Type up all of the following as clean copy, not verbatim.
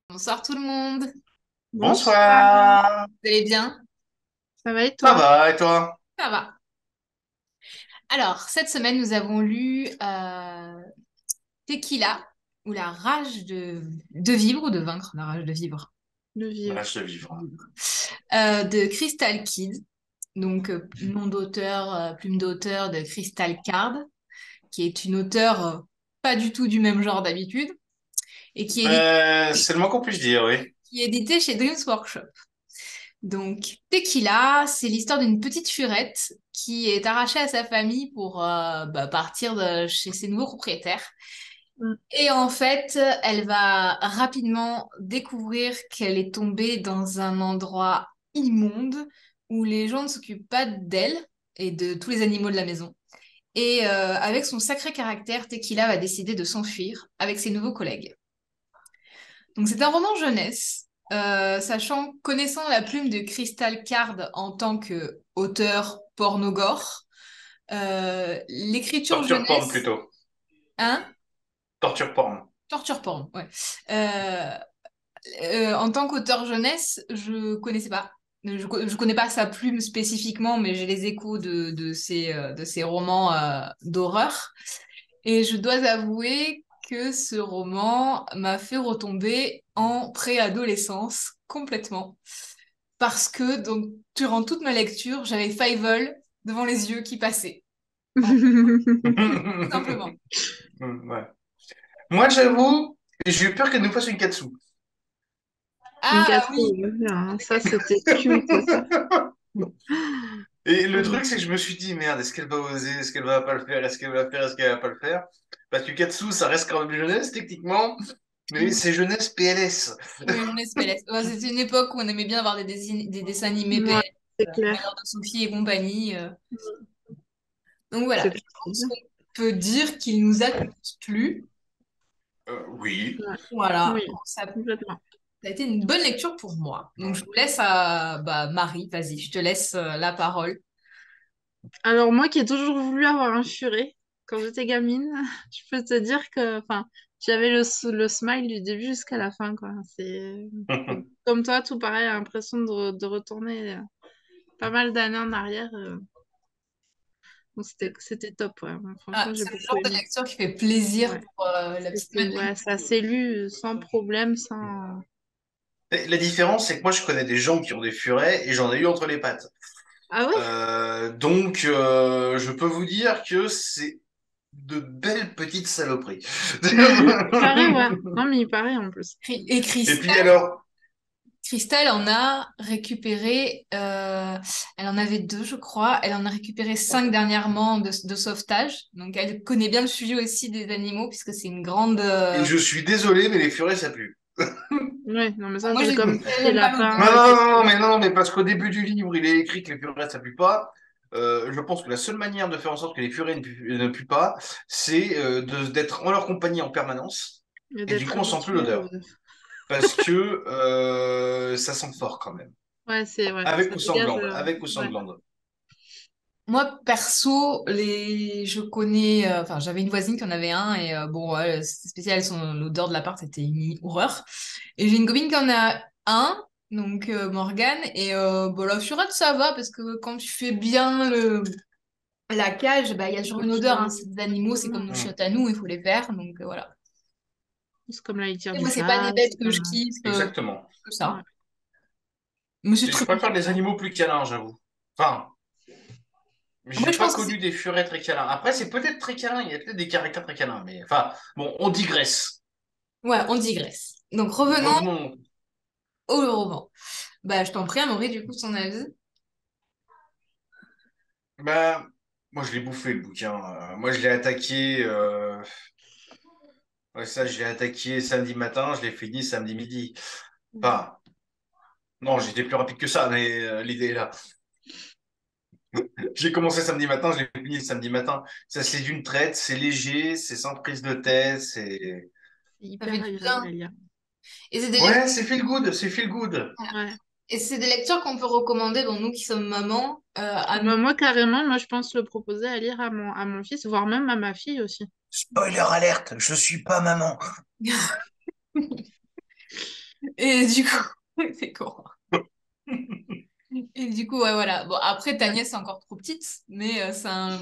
Bonsoir tout le monde, Bonsoir, Bonsoir, vous allez bien? ça va et ça toi? va et toi? Ça va. Alors, cette semaine, nous avons lu Tequila, ou la rage de vivre ou de vaincre, la rage de vivre, De Reste vivre. de vivre. de Crystal Kid, donc nom d'auteur, plume d'auteur de Crystal Card, qui est une auteure pas du tout du même genre d'habitude, et C'est le moins qu'on puisse dire, oui. qui est éditée chez Dreams Workshop. Donc, Tequila, c'est l'histoire d'une petite furette qui est arrachée à sa famille pour partir chez ses nouveaux propriétaires. Mm. Et en fait, elle va rapidement découvrir qu'elle est tombée dans un endroit immonde où les gens ne s'occupent pas d'elle et de tous les animaux de la maison. Et avec son sacré caractère, Tequila va décider de s'enfuir avec ses nouveaux collègues. Donc c'est un roman jeunesse, sachant, connaissant la plume de Crystal Card en tant que auteur pornogore, l'écriture Torture porn jeunesse, plutôt. hein? Torture porn. Torture porn, ouais. Euh, en tant qu'auteur jeunesse, je connaissais pas. Je connais pas sa plume spécifiquement, mais j'ai les échos de ses romans d'horreur. Et je dois avouer que ce roman m'a fait retomber en préadolescence complètement. Parce que donc, durant toute ma lecture, j'avais Fievel devant les yeux qui passaient. En- Tout simplement. Ouais. Moi, j'avoue, j'ai eu peur qu'elle nous fasse une katsu. Une Ah casse oui, hein. Ça, c'était culte, ça. Et le Mm. truc, c'est que je me suis dit, merde, est-ce qu'elle va oser? Est-ce qu'elle va pas le faire? Est-ce qu'elle va le faire? Est-ce qu'elle va pas le faire? Parce que katsu, ça reste quand même jeunesse, techniquement, mais oui, c'est jeunesse PLS. oui, jeunesse PLS. Ouais, c'était une époque où on aimait bien avoir des dessins animés Ouais, PLS, c'est Malheur clair. de Sophie et compagnie. Donc voilà, je C'est trop pense bien. qu'on peut dire qu'il nous a tous plu. Oui. Ouais. Voilà, Oui, ça complètement. Ça a été une bonne lecture pour moi. Donc, je vous laisse à Marie, vas-y, je te laisse la parole. Alors, moi qui ai toujours voulu avoir un furet, quand j'étais gamine, je peux te dire que, enfin, j'avais le smile du début jusqu'à la fin, quoi. C'est comme toi, tout pareil, l'impression de retourner pas mal d'années en arrière. Donc, c'était top, ouais. Ah, Franchement, j'ai c'est le beaucoup genre de aimé. lecture qui fait plaisir Ouais. pour la petite Ouais, Madeleine. ça s'est lu sans problème, sans... Et la différence, c'est que moi, je connais des gens qui ont des furets et j'en ai eu entre les pattes. Ah ouais? Je peux vous dire que c'est de belles petites saloperies. Il paraît, ouais. Non, mais il paraît en plus. Et Et puis alors, Christelle en a récupéré, elle en avait deux, je crois. Elle en a récupéré cinq dernièrement de sauvetage. Donc, elle connaît bien le sujet aussi des animaux, puisque c'est une grande. et je suis désolé, mais les furets, ça pue. Ouais, non, mais ça, Moi, c'est comme tout ce qui est j'aime pas lapin, Non, l'odeur. non, non, non, chat. mais non, mais parce qu'au début du livre, il est écrit que les furets, ça pue pas. Je pense que la seule manière de faire en sorte que les furets ne puent pas, c'est d'être en leur compagnie en permanence. Et Et du d'être coup, on sent plus habitué. l'odeur. Parce que ça sent fort quand même. Ouais, c'est... Ouais, Avec ça ou sans dégage... glande. Avec ou sans Ouais. glande. Moi, perso, je connais, enfin, j'avais une voisine qui en avait un et bon, ouais, c'était spécial, l'odeur de l'appart, c'était une horreur. Et j'ai une copine qui en a un, donc Morgane, et bon, la furette, ça va parce que quand tu fais bien la cage, bah, il y a toujours une odeur, hein. C'est des animaux, c'est comme nos Hmm, chiottes à nous, il faut les faire, donc voilà. C'est comme la litière Et du moi, c'est pas des chat, bêtes c'est que je comme... kiffe, exactement. que Ouais. ça. Mais c'est Je très préfère les confortable. animaux plus câlins, j'avoue. Enfin, Moi, j'ai je pas pense que c'est... connu des furets très câlins. Après, c'est peut-être très câlin, il y a peut-être des caractères très câlins, mais enfin, bon, on digresse. Ouais, on digresse. Donc, revenons Revenons. au roman. Bah, je t'en prie, Amaury, du coup, son avis. Bah, moi, je l'ai bouffé le bouquin. Moi, je l'ai attaqué. Ouais, ça, je l'ai attaqué samedi matin, je l'ai fini samedi midi. Enfin, non, j'étais plus rapide que ça, mais l'idée est là. J'ai commencé samedi matin, je l'ai fini samedi matin. Ça se lit d'une traite, c'est léger, c'est sans prise de tête, c'est. C'est Ça fait hyper du agréable à bien. lire. Et c'est des Ouais, lectures, c'est feel good, c'est feel good. Ouais. et c'est des lectures qu'on peut recommander, bon, nous qui sommes mamans, à Bah, moi, carrément, moi, je pense le proposer à lire à mon fils, voire même à ma fille aussi. Spoiler alerte, je suis pas maman. Et du coup, c'est con. Et du coup, ouais, voilà. Bon, après, ta nièce est encore trop petite, mais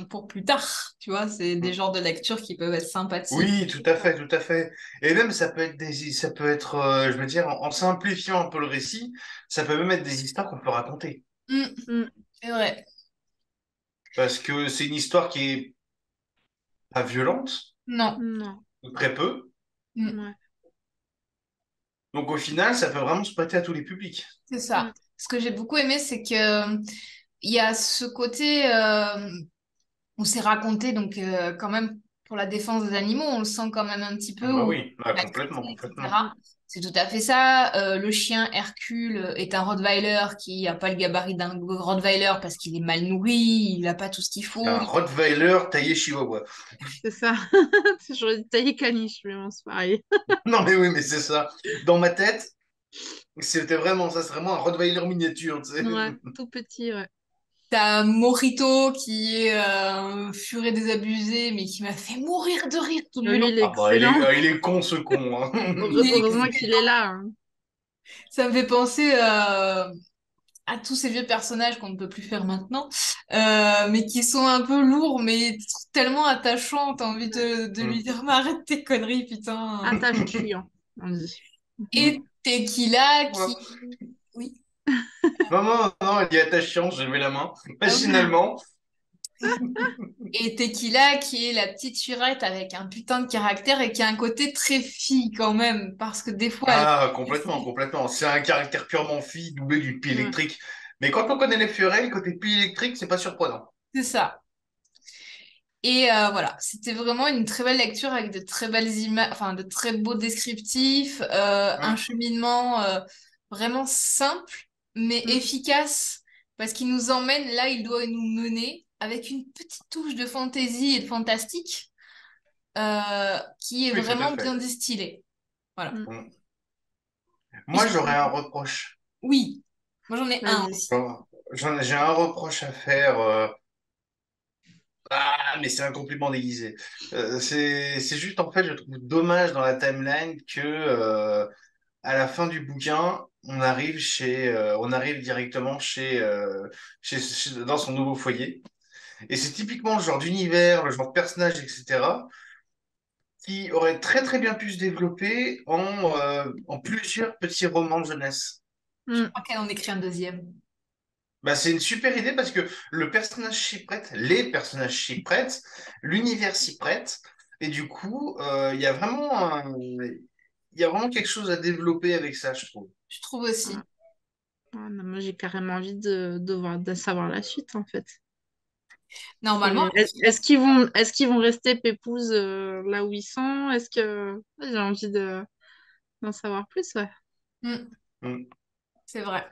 pour plus tard, tu vois, c'est des genres de lectures qui peuvent être sympathiques. Oui, tout à fait, tout à fait. Et même ça peut être ça peut être, je veux dire, en simplifiant un peu le récit, ça peut même être des histoires qu'on peut raconter. Mm, Mm. c'est vrai. Parce que c'est une histoire qui est pas violente, Non. Non. ou très peu. Mm, Ouais. Donc au final, ça peut vraiment se prêter à tous les publics. c'est Mm. ça. Ce que j'ai beaucoup aimé, c'est que il y a ce côté on s'est raconté, donc quand même, pour la défense des animaux, on le sent quand même un petit Ah peu, bah où oui, bah, maltraité, complètement, complètement. etc. C'est tout à fait ça. Le chien Hercule est un Rottweiler qui n'a pas le gabarit d'un Rottweiler parce qu'il est mal nourri, il n'a pas tout ce qu'il C'est faut. un Rottweiler taillé chihuahua. C'est ça. J'aurais dit tailler caniche, mais bon, c'est pareil. Non mais oui, mais c'est ça. Dans ma tête, c'était vraiment ça, c'est vraiment un Rottweiler miniature, tu sais. Ouais, tout petit, ouais. T'as Morito qui est un furet désabusé, mais qui m'a fait mourir de rire tout le Lui, long. il est Ah bah excellent. il est con ce con, hein. Il est Heureusement qu'il est excellent. là, hein. Ça me fait penser à tous ces vieux personnages qu'on ne peut plus faire maintenant, mais qui sont un peu lourds, mais tellement attachants. T'as envie Ouais. de lui dire, mais arrête tes conneries, putain. Attachant, on dit. Et Tequila Ouais. qui... Oui. Non, non, non, il y a ta chiance, j'ai levé la main. Ah oui. Machinalement. Et Tequila qui est la petite surette avec un putain de caractère et qui a un côté très fille quand même, parce que des fois, elle... Ah, complètement, complètement. C'est un caractère purement fille, doublé d'une pile Ouais. électrique. Mais quand on connaît les Fiorel, côté pile électrique, c'est pas surprenant. C'est ça. Et voilà, c'était vraiment une très belle lecture avec de très belles images, enfin de très beaux descriptifs, un Hum, cheminement vraiment simple mais Mm. efficace parce qu'il nous emmène là, il doit nous mener avec une petite touche de fantaisie et de fantastique qui est Oui, tout à vraiment bien fait. distillée. Voilà. Mm. Hum. Et Moi, je- j'aurais un reproche. Oui, moi j'en ai un Vas-y. aussi. J'ai un reproche à faire. Ah, mais c'est un compliment déguisé. C'est juste, en fait, je trouve dommage dans la timeline que, à la fin du bouquin, on arrive directement dans son nouveau foyer. Et c'est typiquement le genre d'univers, le genre de personnage, etc., qui aurait très très bien pu se développer en plusieurs petits romans de jeunesse. Je Mm. crois qu'elle en écrit un deuxième. Bah, c'est une super idée parce que le personnage s'y prête, les personnages s'y prêtent, l'univers s'y prête, et du coup, il y a vraiment quelque chose à développer avec ça, je trouve. Je trouve Ouais. aussi. Ouais, non, moi, j'ai carrément envie de savoir la suite, en fait. Normalement, Est-ce qu'ils vont rester pépouses là où ils sont? Est-ce que ouais, j'ai envie d'en savoir plus, ouais. hmm, Mm. c'est vrai.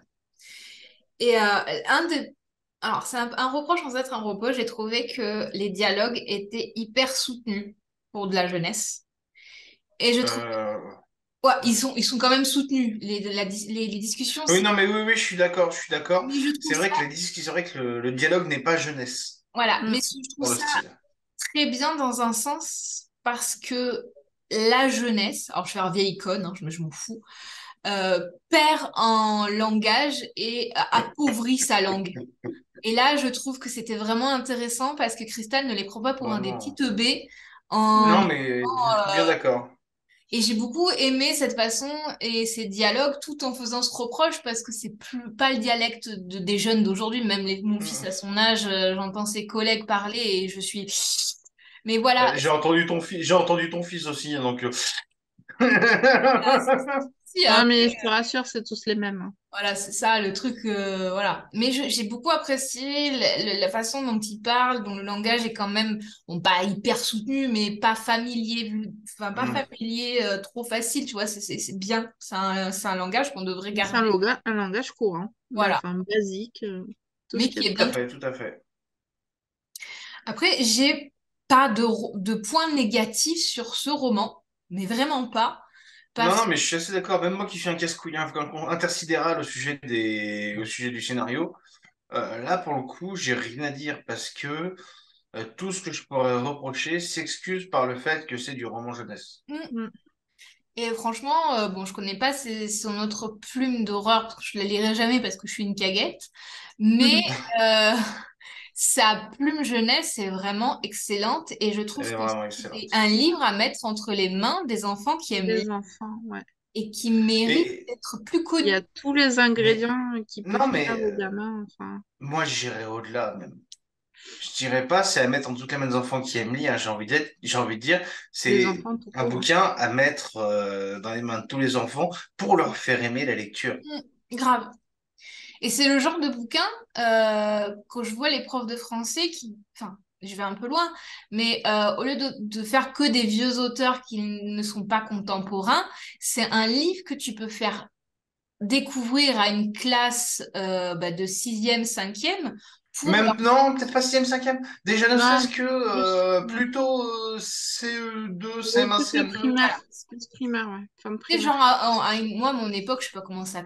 Et un des... Alors, c'est un reproche sans être un reproche. J'ai trouvé que les dialogues étaient hyper soutenus pour de la jeunesse. Et je trouve... Euh, Ouais, ils sont quand même soutenus. Les discussions, Oui, c'est... non, mais oui, oui, je suis d'accord, je suis d'accord. Mais je trouve ça... C'est vrai que le dialogue n'est pas jeunesse Voilà. Mm. Mais je trouve dans le ça style. très bien dans un sens parce que la jeunesse... Alors, je vais faire vieille icône, hein, je m'en fous. Perd en langage et appauvrit sa langue. Et là, je trouve que c'était vraiment intéressant parce que Crystal ne les prend pas pour Bon, un des petits non. teubés. En... Non, mais bien d'accord. Et j'ai beaucoup aimé cette façon et ces dialogues tout en faisant ce reproche parce que c'est plus pas le dialecte des jeunes d'aujourd'hui. Même mon fils Mm. à son âge, j'entends ses collègues parler et je suis... Mais voilà, J'ai entendu ton fils aussi, hein, donc. si, Non, mais je te rassure, c'est tous les mêmes, hein. voilà, c'est ça le truc, voilà. Mais j'ai beaucoup apprécié la façon dont il parle, dont le langage est quand même, bon, pas hyper soutenu, mais pas familier, enfin, pas Mm. familier, trop facile, tu vois, c'est bien. C'est un langage qu'on devrait C'est garder, un langage courant, bah, voilà. enfin, basique, tout ce Mais qu'il y qui a est de Tout à bien. plus. fait, tout à fait. Après, j'ai pas de points négatifs sur ce roman. mais vraiment pas. Non, non, Parce mais je suis assez d'accord. Même moi qui suis un casse-couille intersidéral au sujet du scénario, là, pour le coup, j'ai rien à dire parce que tout ce que je pourrais reprocher s'excuse par le fait que c'est du roman jeunesse. que... Mm. Et franchement, bon, je connais pas son autre plume d'horreur, parce que je la lirai jamais parce que je suis une caguette. Mais euh, sa plume jeunesse est vraiment excellente et je Elle trouve est que vraiment c'est excellente. un livre à mettre entre les mains des enfants qui aiment lire Les enfants, ouais. et qui méritent Et, d'être plus Il y connus. a tous les mais, ingrédients qui non, peuvent mais plaire aux gamins. Enfin, moi, j'irais au-delà même. Je dirais pas, c'est à mettre en tout cas mes enfants qui aiment lire, j'ai envie de dire, les c'est enfants tout un court. bouquin à mettre dans les mains de tous les enfants pour leur faire aimer la lecture. Grave. Et c'est le genre de bouquin quand je vois les profs de français qui, enfin, je vais un peu loin, mais au lieu de faire que des vieux auteurs qui ne sont pas contemporains, c'est un livre que tu peux faire découvrir à une classe de sixième, cinquième pour leur... Même, non, peut-être pas sixième, cinquième. Déjà, ne Non, serait-ce que plus, ouais. plutôt CE2, Au CM1, truc de CM2. primaire. Voilà. C'est plus primaire, ouais. Fin de Tu sais, genre, primaire. moi, à mon époque, je sais pas comment ça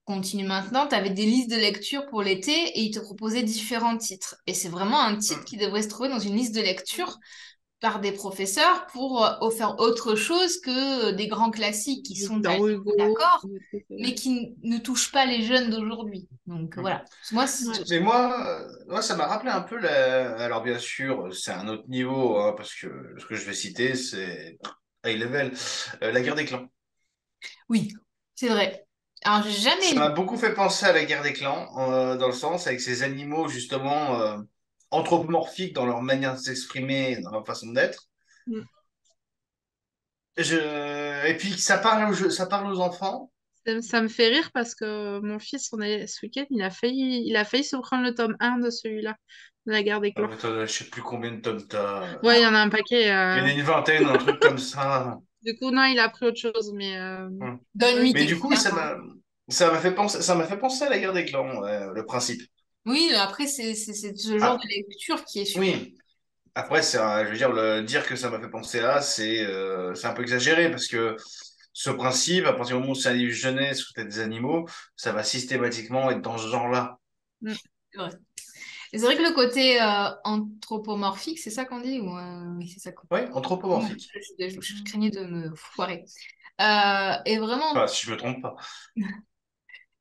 continue maintenant, tu avais des listes de lecture pour l'été et ils te proposaient différents titres. Et c'est vraiment un titre qui devrait se trouver dans une liste de lecture par des professeurs pour faire autre chose que des grands classiques qui sont à Victor lire, Hugo, d'accord, des trucs, mais qui ne touchent pas les jeunes d'aujourd'hui. Donc voilà. Moi, ouais. Mais moi, ça m'a rappelé un peu la... Alors bien sûr, c'est un autre niveau, hein, parce que ce que je vais citer, c'est high level, la guerre des clans. oui, c'est vrai. Alors, j'ai jamais Ça m'a lu. beaucoup fait penser à la guerre des clans, dans le sens avec ces animaux justement anthropomorphiques dans leur manière de s'exprimer, dans leur façon d'être. Mm. Et puis ça parle aux enfants. Ça me fait rire parce que mon fils, ce week-end, il a failli se prendre le tome 1 de celui-là, de la guerre des clans. Attends, je sais plus combien de tomes t'as. Ouais, il y en a un paquet. Il y en a une vingtaine, un truc comme ça. Du coup, non, il a pris autre chose, mais Hmm. Donne-lui Mais tes du coup, clans. ça m'a fait penser à la guerre des clans, ouais, le principe. Oui, après, c'est ce genre de Ah, lecture qui est super. oui. Après, je veux dire, dire que ça m'a fait penser là, c'est un peu exagéré parce que ce principe, à partir du moment où c'est un livre jeunesse où t'as des animaux, ça va systématiquement être dans ce genre-là. mm, C'est vrai. Et c'est vrai que le côté anthropomorphique, c'est ça qu'on dit ou, oui, c'est ça. Oui, Bon, anthropomorphique. je craignais de me foirer. Et vraiment, Enfin, si je me trompe pas.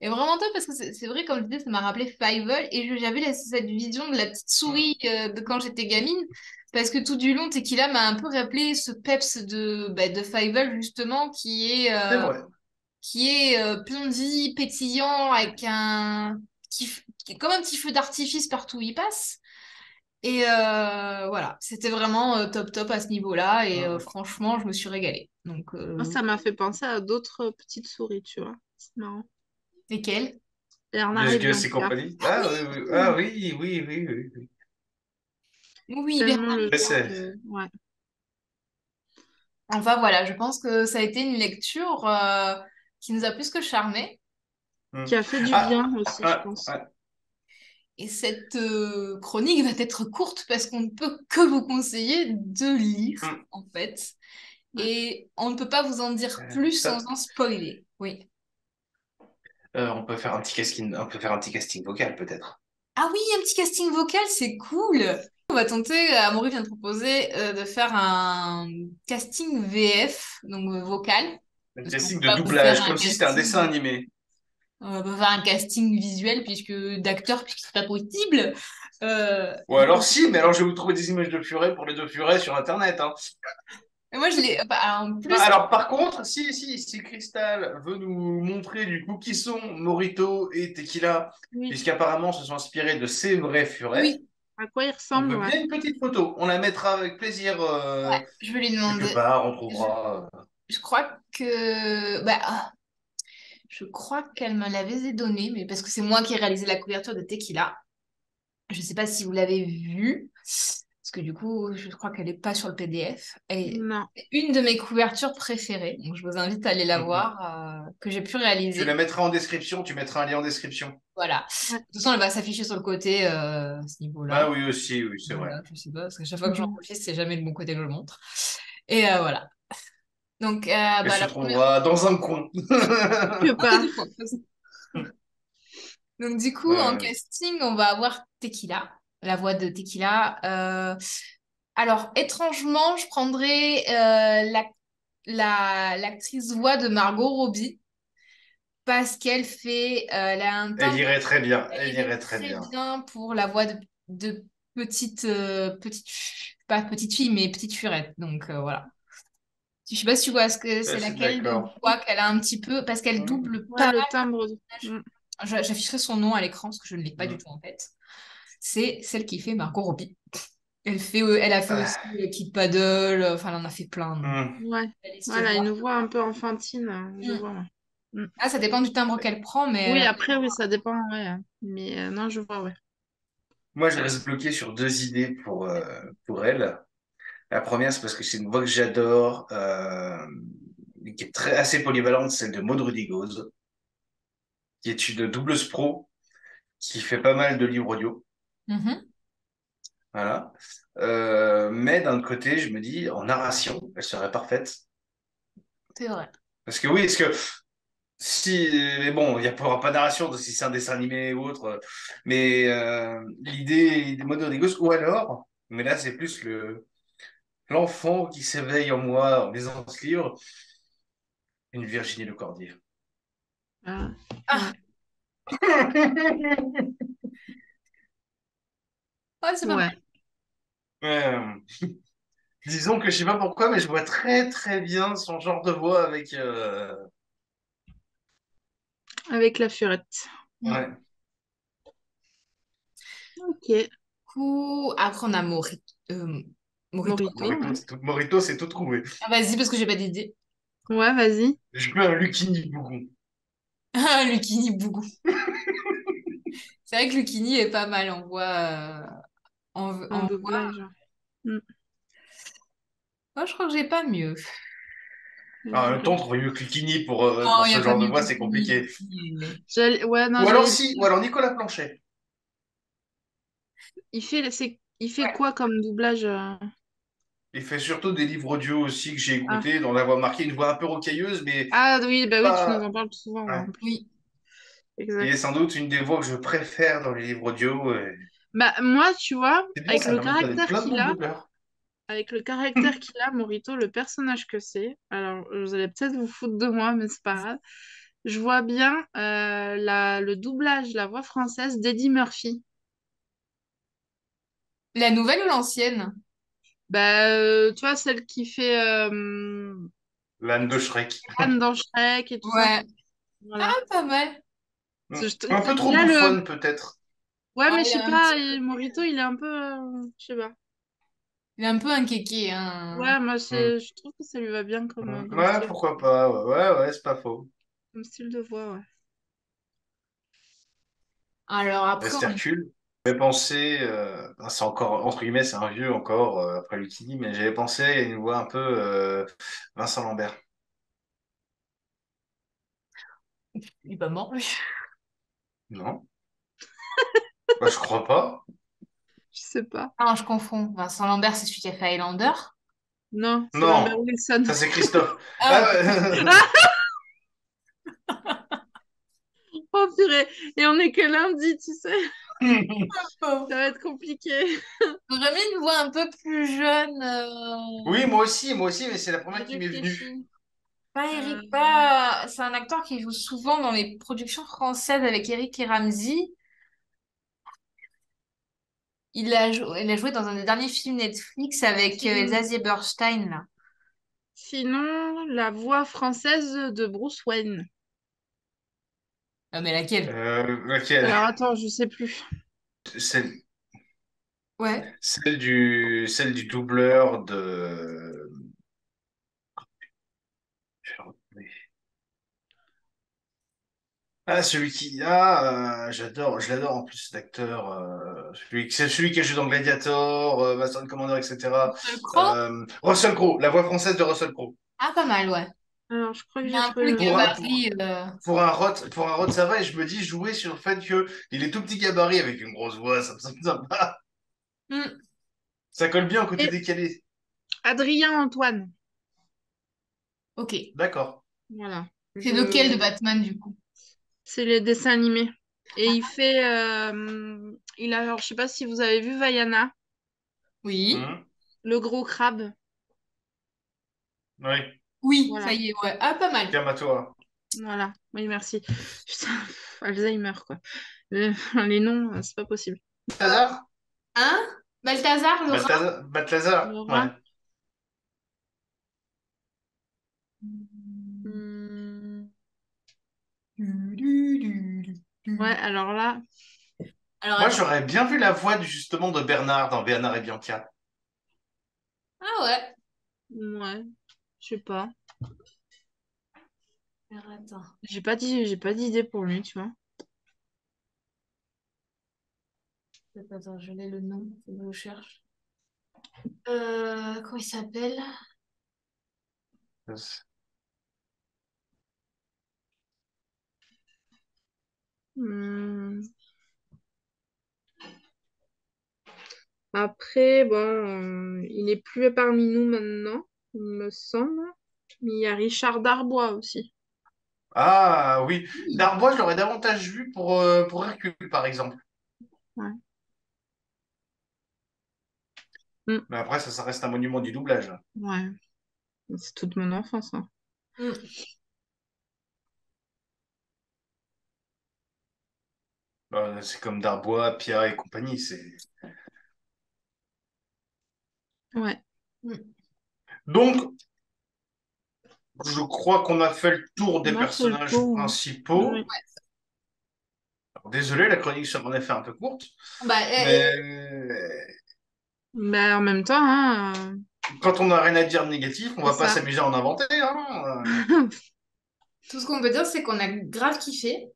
et vraiment top parce que c'est vrai, comme je disais, ça m'a rappelé Fievel et j'avais cette vision de la petite souris de quand j'étais gamine. Parce que tout du long, Tequila m'a un peu rappelé ce peps de Fievel, justement, C'est vrai. qui est plein de vie, pétillant, avec qui est comme un petit feu d'artifice partout où il passe. Et voilà, c'était vraiment top top à ce niveau-là. Et franchement, je me suis régalée. Donc, moi, ça m'a fait penser à d'autres petites souris, tu vois. C'est marrant. lesquels? Bernard et Gus Gus et Bianca. compagnie. Ah Ah oui! oui, oui, ah oui, oui, oui, oui, oui. Oui, Tellement Bernard. le Je genre sais. de... Ouais. Enfin voilà, je pense que ça a été une lecture qui nous a plus que charmé. Hmm. Qui a fait du Ah, bien aussi, je ah, pense. ah, Et cette chronique va être courte parce qu'on ne peut que vous conseiller de lire, hmm. en fait. Ouais. Et on ne peut pas vous en dire plus sans Ça, en spoiler. Oui. on peut faire un petit casting, on peut faire un petit casting vocal peut-être. Ah oui, un petit casting vocal, c'est cool. On va tenter, Amaury vient de proposer de faire un casting VF, donc vocal. Un Parce qu'on ne casting peut de pas vous faire doublage, un comme si c'était un dessin casting. animé. On va faire un casting visuel puisque d'acteurs puisque c'est pas possible. Ou alors si, mais alors je vais vous trouver des images de Furet pour les deux Furets sur Internet, hein. Et moi je l'ai. Bah, en Ah, plus, alors par contre, si Crystal veut nous montrer du coup qui sont Morito et Tequila, Oui. puisqu'apparemment se sont inspirés de ces vrais Furets, Oui. À quoi il on ressemble, veut ouais. bien une petite photo. On la mettra avec plaisir ouais, je vais lui quelque demander. part, on Je, trouvera. je crois que je crois qu'elle me l'avait donné, mais parce que c'est moi qui ai réalisé la couverture de Tequila. Je sais pas si vous l'avez vue, parce que du coup, je crois qu'elle n'est pas sur le PDF. Et Non. c'est une de mes couvertures préférées, donc je vous invite à aller la voir, que j'ai pu Tu la réaliser. mettras en description, tu mettras un lien en description. Voilà. De Ouais. toute façon, elle va s'afficher sur le côté à ce Ah niveau-là. oui aussi, oui, c'est vrai. Voilà, je sais pas, parce qu'à chaque fois que Mhm. j'enregistre, c'est jamais le bon côté que je montre. Et voilà. Donc, Elle se la première. trouvera dans un coin. Que pas. Donc, du coup, en Ouais. casting, on va avoir Tequila, la voix de Tequila. Alors, étrangement, je prendrais l'actrice voix de Margot Robbie parce qu'elle fait, elle a un Elle timbre, irait très bien. elle Elle irait irait très très bien. bien pour la voix de pas petite fille, mais petite furette. Donc, voilà. Je sais pas si tu vois ce que Je c'est suis laquelle de d'accord. voix qu'elle a un petit peu, parce qu'elle Mm. double Ouais, pas le timbre. mal. J'afficherai son nom à l'écran parce que je ne l'ai pas du Mm. tout en tête. C'est celle qui fait Margot Robbie. Elle a fait aussi Ah. Kid Paddle, enfin, elle en a fait plein. Donc, Mm. Ouais. la liste Voilà, une voir. voix un peu enfantine, je Mm. vois. Ouais. Mm. Ah, ça dépend du timbre qu'elle prend, Oui, mais après, oui, ça dépend, ouais. Mais non, je vois, ouais. Moi, je reste bloqué sur deux idées pour elle. La première, c'est parce que c'est une voix que j'adore, qui est assez polyvalente, celle de Maud Rodigoz, qui est une doubleuse pro, qui fait pas mal de livres audio. mhm, Voilà. Mais d'un autre côté, je me dis, en narration, elle serait parfaite. c'est vrai. Parce que oui, parce que si, mais bon, il n'y aura pas de narration de si c'est un dessin animé ou autre. Mais l'idée de Maud Rodigoz, ou alors, mais là, c'est plus l'enfant qui s'éveille en moi en lisant ce livre, une Virginie Lecordier. Ah, Ah, ouais. ouais, c'est pas mal. Ouais. Euh, disons que je sais pas pourquoi, mais je vois très très bien son genre de voix avec. Avec la furette. Mm. Ouais. Ok. Du coup, après, on a Morito. Morito, Oui. ouais. Morito, c'est tout trouvé. Ah, vas-y, parce que j'ai pas d'idée. Ouais, vas-y. Je mets un Lucini Bougon. Ah, Lucini Bougou. C'est vrai que Lucini est pas mal en voix. En En voix. doublage. Mm. Moi, je crois que j'ai pas mieux. En même temps, Je- trouver mieux que Lucini Non, pour il n'y a ce pas genre de mieux que voix, c'est Lucini. compliqué. Ouais, non, Ou alors j'allais dire, si, ou alors Nicolas Planchet. il fait Ouais. quoi comme doublage Il fait surtout des livres audio aussi que j'ai Ah. écoutés, dont la voix marquée, une voix un peu rocailleuse, mais Ah oui, bah oui, tu nous pas. en parles souvent, ouais, Ouais. en plus. Oui. Il est Exact. sans doute une des voix que je préfère dans les livres audio. Bah moi, tu vois, C'est bien, ça permet de connaître plein de noms de doubleurs. avec le caractère qu'il a, Morito, le personnage que c'est, alors vous allez peut-être vous foutre de moi, mais c'est pas grave. Je vois bien le doublage, la voix française d'Eddie Murphy. La nouvelle ou l'ancienne? Bah, tu vois, celle qui fait L'âne de Shrek. Anne dans Shrek et tout ça. Ouais. Ah, Voilà. pas mal. Un peu trop Il a le... bouffonne, peut-être. Ouais, Ah, mais je il sais a un petit pas, côté. Morito, il est un peu... je sais pas. Il est un peu un kéké, hein. Ouais, moi, Hmm. je trouve que ça lui va bien Ouais, pourquoi pas. Ouais, ouais, ouais, c'est pas faux. comme style de voix, ouais. Alors après, Reste Hercule. J'avais pensé, c'est encore, entre guillemets, c'est un vieux encore, après Lucini, mais j'avais pensé à une voix un peu Vincent Lambert. il est pas mort, lui. Non? Bah, je crois pas. Je sais pas. Ah, non, je confonds. Vincent Lambert, c'est celui qui a fait Highlander. Non, c'est Lambert Non, Wilson. ça c'est Christophe. Ah, Ah, ouais. Oh purée, et on est que lundi, tu sais. pauvre. Ça va être compliqué. J'aurais mis une voix un peu plus jeune. Oui, moi aussi, mais c'est la Je première qui m'est venue. réfléchis. Pas Euh, Eric, pas. C'est un acteur qui joue souvent dans les productions françaises avec Eric et Ramsey. Il a joué dans un des derniers films Netflix avec Elsa sin- Zieberstein, là. Sinon, la voix française de Bruce Wayne. Ah, mais laquelle? Laquelle? Alors attends, je sais plus. Celle, Ouais. celle du doubleur de. Ah, celui qui. J'adore, je l'adore en plus, cet acteur. C'est celui qui a joué dans Gladiator, Master and Commander, etc. Le Croc? Russell Crowe, la voix française de Russell Crowe. Ah, pas mal, ouais. Alors, je crois que Il j'ai a un peu trouvé le le Pour nom. un, pour, gabarit. pour un Rod, ça va, et je me dis, jouer sur le fait qu'il est tout petit gabarit avec une grosse voix, ça me semble sympa. Hmm. Ça colle bien au côté Et décalé. Adrien Antoine. Ok. D'accord. Voilà. C'est lequel de Batman, du coup? C'est les dessins animés. Et il fait... alors, je sais pas si vous avez vu Vaiana, Oui. Mhm. le gros crabe. Oui, Oui, ça Voilà. y est, ouais. Ah, pas mal. calme à toi. Voilà. Oui, merci. Putain, Alzheimer, quoi. Les, les noms, c'est pas possible. Balthazar? Hein? Balthazar, le rat? Balthazar? Balthazar? Le rat. Ouais. Hmm, Du, du, du, Ouais, du. alors là, Alors, Moi, attends. j'aurais bien vu la voix justement de Bernard dans Bernard et Bianca. Ah ouais. ouais, je sais pas. Alors, attends. J'ai pas d'idée pour lui, tu vois. Attends, je l'ai le nom, faut que je cherche. Comment il s'appelle? Hmm, Après, bon, il est plus parmi nous maintenant, il me semble. Mais il y a Richard Darbois aussi. Ah oui, Oui. Darbois, je l'aurais davantage vu pour Hercule, par exemple. Ouais. Hmm, Mais après, ça reste un monument du doublage. ouais. C'est toute mon enfance, hein. Mm. C'est comme Darbois, Pia et compagnie. Ouais. Mm. Donc, je crois qu'on a fait le tour des On a fait le personnages tour, hein. principaux. Ouais. Alors, désolé, la chronique s'en en effet un peu courte, Bah, mais Ben, en même temps, hein, quand on n'a rien à dire de négatif, on c'est va pas ça. s'amuser à en inventer, hein. tout ce qu'on peut dire, c'est qu'on a grave kiffé.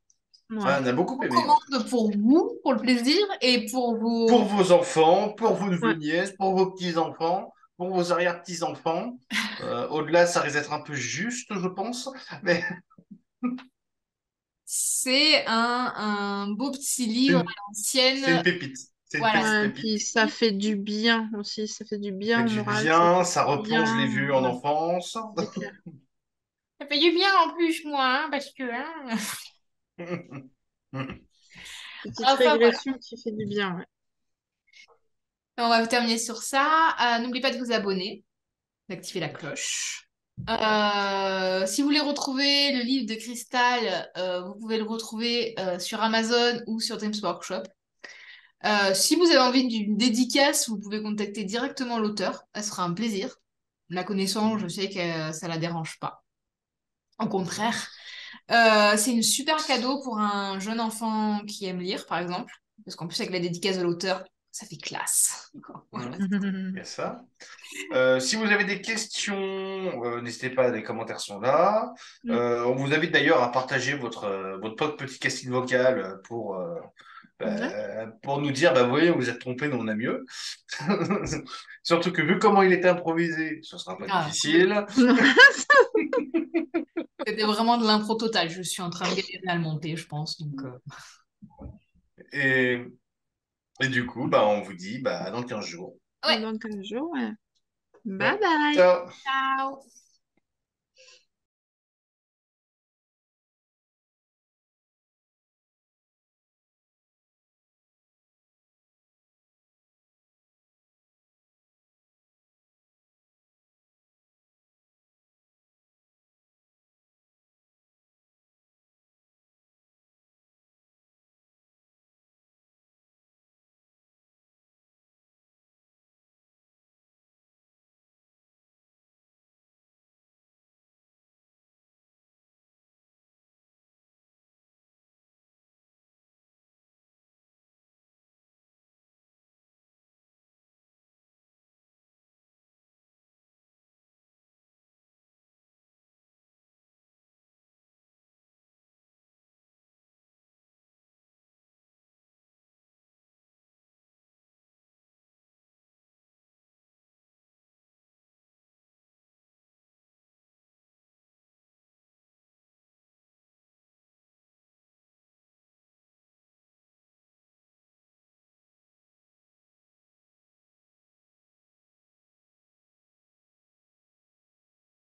Ouais. Ouais, on a beaucoup On aimé, hein. recommande pour vous, pour le plaisir, et pour Pour vos... vos enfants, pour vos Ouais. neveux-nièces, pour vos petits-enfants, pour vos arrière-petits-enfants. Au-delà, ça risque d'être un peu juste, je pense. Mais C'est un beau petit c'est livre une, à c'est l'ancienne. une pépite. C'est une Voilà, petite Ouais, pépite. puis ça fait du bien aussi. Ça fait du Ça fait bien au du moral. Ça bien, fait ça du replonge les bien. vieux en Ouais, enfance. c'est clair. ça fait du bien en plus, moi, hein, parce que... hein. Petite Enfin, voilà. régression qui fait du bien, ouais. On va terminer sur ça. N'oubliez pas de vous abonner, d'activer la cloche. Si vous voulez retrouver le livre de Cristal, vous pouvez le retrouver sur Amazon ou sur Dreams Workshop. Si vous avez envie d'une dédicace, vous pouvez contacter directement l'auteur. Elle sera un plaisir. La connaissant, je sais que ça la dérange pas. Au contraire. C'est une super cadeau pour un jeune enfant qui aime lire, par exemple. Parce qu'en plus, avec la dédicace de l'auteur, ça fait classe. Voilà. Il y a ça. Si vous avez des questions, n'hésitez pas, les commentaires sont là. Mm. On vous invite d'ailleurs à partager votre petit casting vocal Ouais. pour nous dire, bah, vous voyez, vous vous êtes trompé, nous on a mieux. Surtout que vu comment il est improvisé, ce sera pas Ah, complètement. difficile. C'était vraiment de l'impro total. Je suis en train de galérer à le monter, je pense. Donc, Et, et du coup, bah, on vous dit bah, à dans 15 jours. ouais. Donc, un jour, ouais. Bye Ouais. bye. Ciao! Ciao.